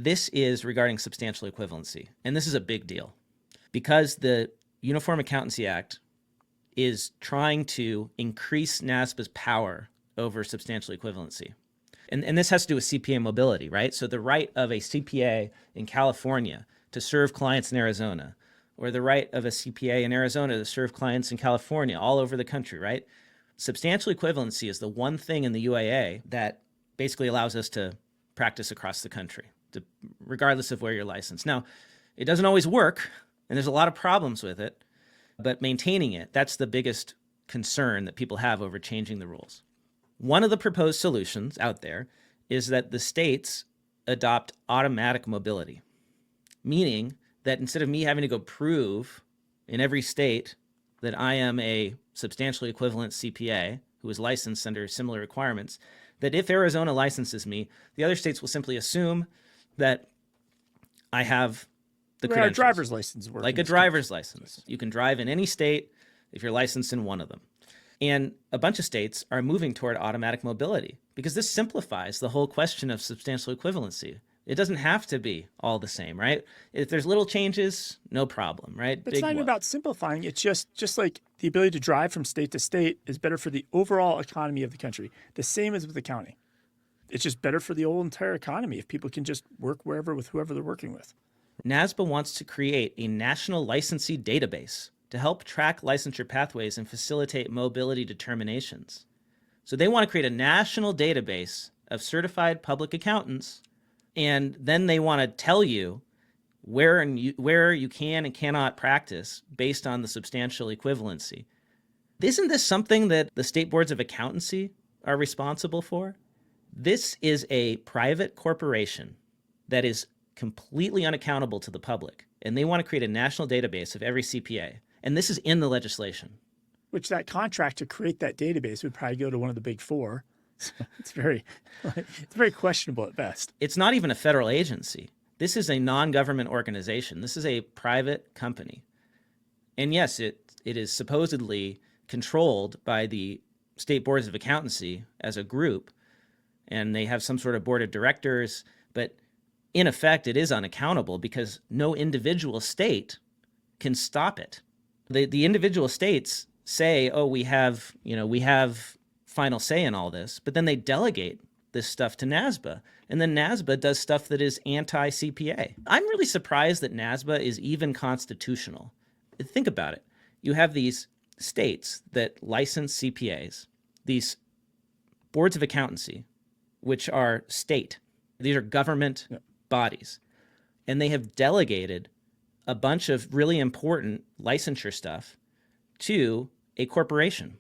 This is regarding substantial equivalency, and this is a big deal because the Uniform Accountancy Act is trying to increase NASBA's power over substantial equivalency. And this has to do with CPA mobility, right? So the right of a CPA in California to serve clients in Arizona, or the right of a CPA in Arizona to serve clients in California, all over the country, right? Substantial equivalency is the one thing in the UAA that basically allows us to practice across the country, regardless of where you're licensed. Now, it doesn't always work, and there's a lot of problems with it, but maintaining it, that's the biggest concern that people have over changing the rules. One of the proposed solutions out there is that the states adopt automatic mobility, meaning that instead of me having to go prove in every state that I am a substantially equivalent CPA who is licensed under similar requirements, that if Arizona licenses me, the other states will simply assume that I have the credentials. A driver's license works. Like a driver's license. You can drive in any state if you're licensed in one of them. And a bunch of states are moving toward automatic mobility because this simplifies the whole question of substantial equivalency. It doesn't have to be all the same, right? If there's little changes, no problem, right? But it's not even about simplifying. It's just like the ability to drive from state to state is better for the overall economy of the country. The same as with accounting. It's just better for the whole entire economy if people can just work wherever with whoever they're working with. NASBA wants to create a national licensee database to help track licensure pathways and facilitate mobility determinations. So they want to create a national database of certified public accountants, and then they want to tell you where you can and cannot practice based on the substantial equivalency. Isn't this something that the state boards of accountancy are responsible for? This is a private corporation that is completely unaccountable to the public, and they want to create a national database of every CPA. And this is in the legislation. Which that contract to create that database would probably go to one of the big four. So it's very questionable at best. It's not even a federal agency. This is a non-government organization. This is a private company. And yes, it is supposedly controlled by the state boards of accountancy as a group, and they have some sort of board of directors, but in effect, it is unaccountable because no individual state can stop it. The individual states say, oh, we have final say in all this, but then they delegate this stuff to NASBA, and then NASBA does stuff that is anti-CPA. I'm really surprised that NASBA is even constitutional. Think about it. You have these states that license CPAs, these boards of accountancy, which are state. These are government bodies, and they have delegated a bunch of really important licensure stuff to a corporation.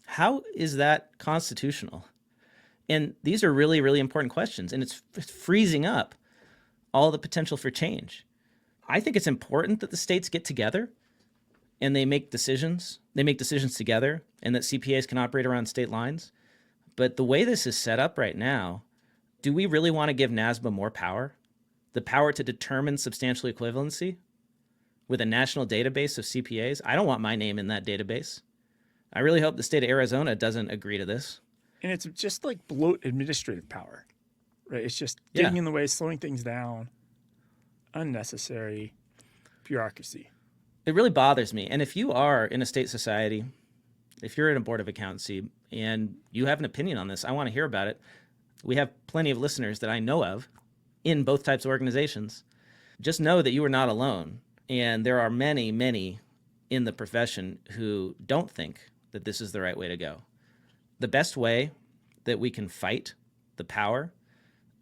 How is that constitutional? And these are really, really important questions, and it's freezing up all the potential for change. I think it's important that the states get together and they make decisions. They make decisions together, and that CPAs can operate around state lines. But the way this is set up right now, do we really want to give NASBA more power? The power to determine substantial equivalency with a national database of CPAs? I don't want my name in that database. I really hope the state of Arizona doesn't agree to this. And it's just like bloat administrative power, right? It's just getting in the way, slowing things down, unnecessary bureaucracy. It really bothers me. And if you are in a state society, if you're in a board of accountancy and you have an opinion on this, I want to hear about it. We have plenty of listeners that I know of in both types of organizations. Just know that you are not alone. And there are many, many in the profession who don't think that this is the right way to go. The best way that we can fight the power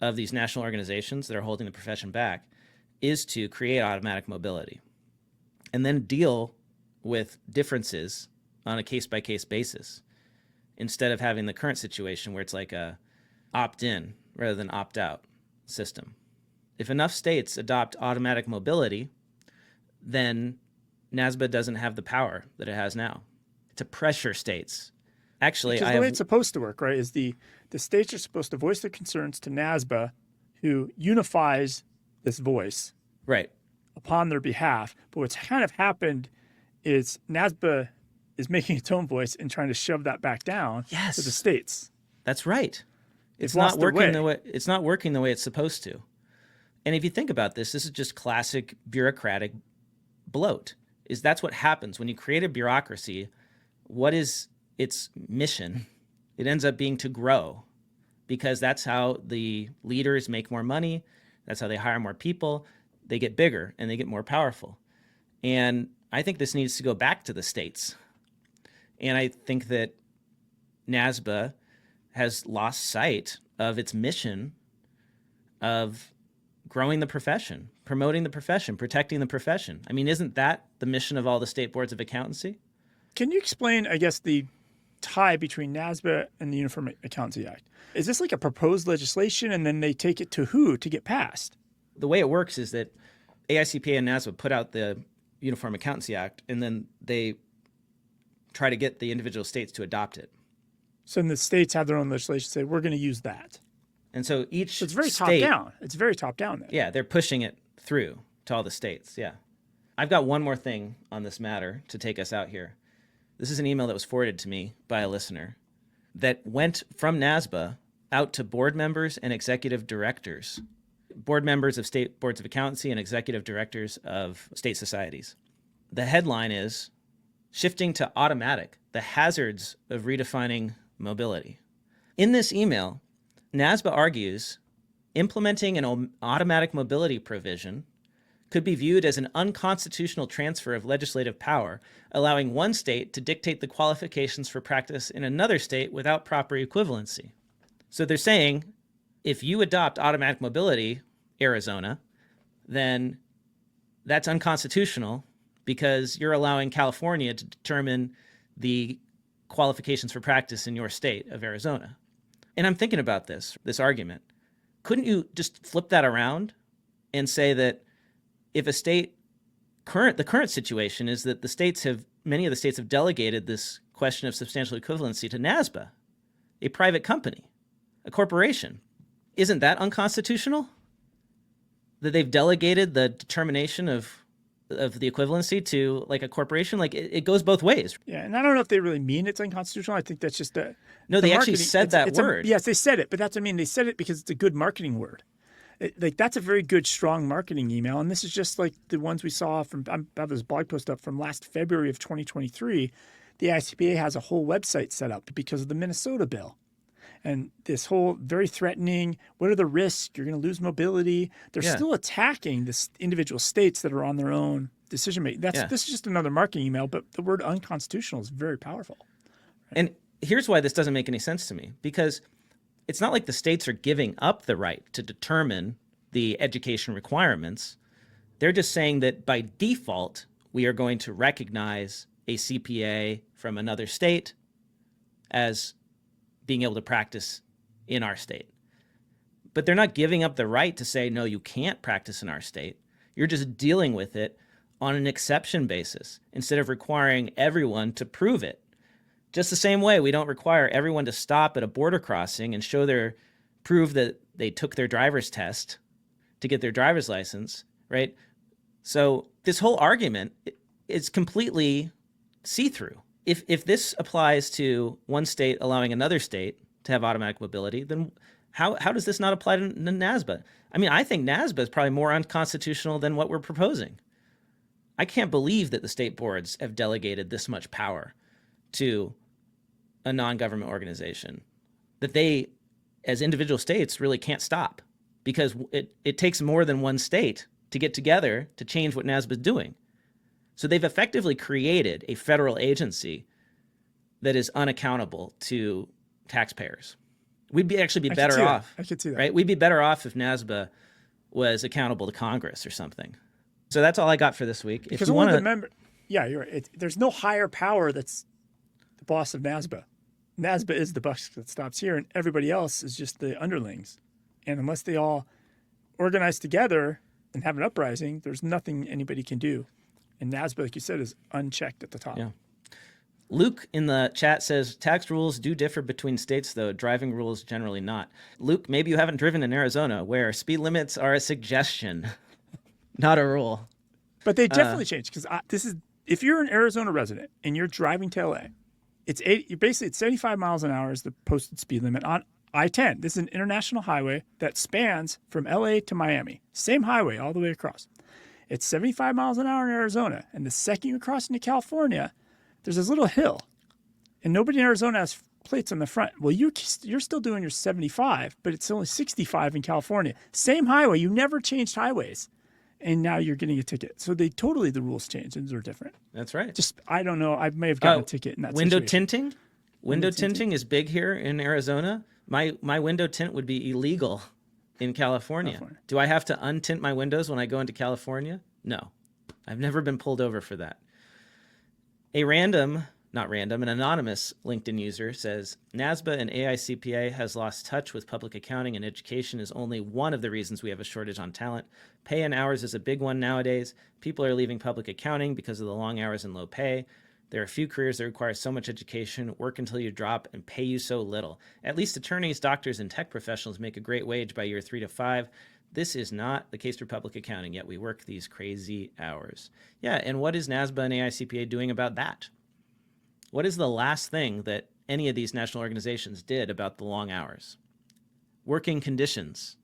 of these national organizations that are holding the profession back is to create automatic mobility and then deal with differences on a case-by-case basis instead of having the current situation where it's like a opt-in rather than opt-out system. If enough states adopt automatic mobility, then NASBA doesn't have the power that it has now to pressure states. Actually, the way it's supposed to work, right, is the states are supposed to voice their concerns to NASBA, who unifies this voice upon their behalf. But what's kind of happened is NASBA is making its own voice and trying to shove that back down to the states. That's right. It's not working the way it's supposed to. And if you think about this is just classic bureaucratic bloat. That's what happens when you create a bureaucracy. What is its mission? It ends up being to grow, because that's how the leaders make more money. That's how they hire more people. They get bigger and they get more powerful. And I think this needs to go back to the states. And I think that NASBA has lost sight of its mission of growing the profession, promoting the profession, protecting the profession. I mean, isn't that the mission of all the state boards of accountancy? Can you explain, I guess, the tie between NASBA and the Uniform Accountancy Act? Is this like a proposed legislation, and then they take it to who to get passed? The way it works is that AICPA and NASBA put out the Uniform Accountancy Act, and then they try to get the individual states to adopt it. So then the states have their own legislation, say, we're going to use that. And so each it's very state, top-down. It's very top-down then. Yeah, they're pushing it through to all the states, yeah. I've got one more thing on this matter to take us out here. This is an email that was forwarded to me by a listener that went from NASBA out to board members and executive directors, board members of state boards of accountancy and executive directors of state societies. The headline is, Shifting to Automatic, the Hazards of Redefining Mobility. In this email, NASBA argues implementing an automatic mobility provision could be viewed as an unconstitutional transfer of legislative power, allowing one state to dictate the qualifications for practice in another state without proper equivalency. So they're saying, if you adopt automatic mobility, Arizona, then that's unconstitutional because you're allowing California to determine the qualifications for practice in your state of Arizona. And I'm thinking about this argument. Couldn't you just flip that around and say that if a state, the current situation is that many of the states have delegated this question of substantial equivalency to NASBA, a private company, a corporation. Isn't that unconstitutional? That they've delegated the determination of the equivalency to like a corporation? Like it goes both ways. Yeah, and I don't know if they really mean it's unconstitutional. I think that's just No, they actually said that word. Yes, they said it, but that's what I mean. They said it because it's a good marketing word. That's a very good, strong marketing email. And this is just like the ones we saw from, I have this blog post up from last February of 2023. The ICPA has a whole website set up because of the Minnesota bill. And this whole very threatening, what are the risks? You're going to lose mobility. They're still attacking the individual states that are on their own decision making. This is just another marketing email, but the word unconstitutional is very powerful. Right? And here's why this doesn't make any sense to me, because it's not like the states are giving up the right to determine the education requirements. They're just saying that by default, we are going to recognize a CPA from another state as being able to practice in our state. But they're not giving up the right to say, no, you can't practice in our state. You're just dealing with it on an exception basis instead of requiring everyone to prove it. Just the same way we don't require everyone to stop at a border crossing and prove that they took their driver's test to get their driver's license, right? So this whole argument is completely see-through. If this applies to one state allowing another state to have automatic mobility, then how does this not apply to NASBA? I mean, I think NASBA is probably more unconstitutional than what we're proposing. I can't believe that the state boards have delegated this much power to a non-government organization that they, as individual states, really can't stop, because it takes more than one state to get together to change what NASBA is doing. So they've effectively created a federal agency that is unaccountable to taxpayers. We'd actually be better off. I could see that. Right? We'd be better off if NASBA was accountable to Congress or something. So that's all I got for this week. Because only the member, you're right. There's no higher power that's the boss of NASBA. NASBA is the buck that stops here, and everybody else is just the underlings. And unless they all organize together and have an uprising, there's nothing anybody can do. And NASBA, like you said, is unchecked at the top. Yeah. Luke in the chat says, tax rules do differ between states, though. Driving rules generally not. Luke, maybe you haven't driven in Arizona, where speed limits are a suggestion, not a rule. But they definitely changed, because if you're an Arizona resident and you're driving to LA, it's 75 miles an hour is the posted speed limit I-10. This is an international highway that spans from LA to Miami. Same highway all the way across. It's 75 miles an hour in Arizona. And the second you cross into California, there's this little hill. And nobody in Arizona has plates on the front. Well, you're still doing your 75, but it's only 65 in California. Same highway. You never changed highways. And now you're getting a ticket. So the rules change and they're different. That's right. Just, I don't know. I may have gotten a ticket in that window situation. tinting? Window tinting is big here in Arizona. My window tint would be illegal in California. Do I have to untint my windows when I go into California? No. I've never been pulled over for that. An anonymous LinkedIn user says, NASBA and AICPA has lost touch with public accounting, and education is only one of the reasons we have a shortage on talent. Pay and hours is a big one nowadays. People are leaving public accounting because of the long hours and low pay. There are a few careers that require so much education, work until you drop, and pay you so little. At least attorneys, doctors, and tech professionals make a great wage by year 3 to 5. This is not the case for public accounting, yet we work these crazy hours. Yeah, and what is NASBA and AICPA doing about that? What is the last thing that any of these national organizations did about the long hours? Working conditions.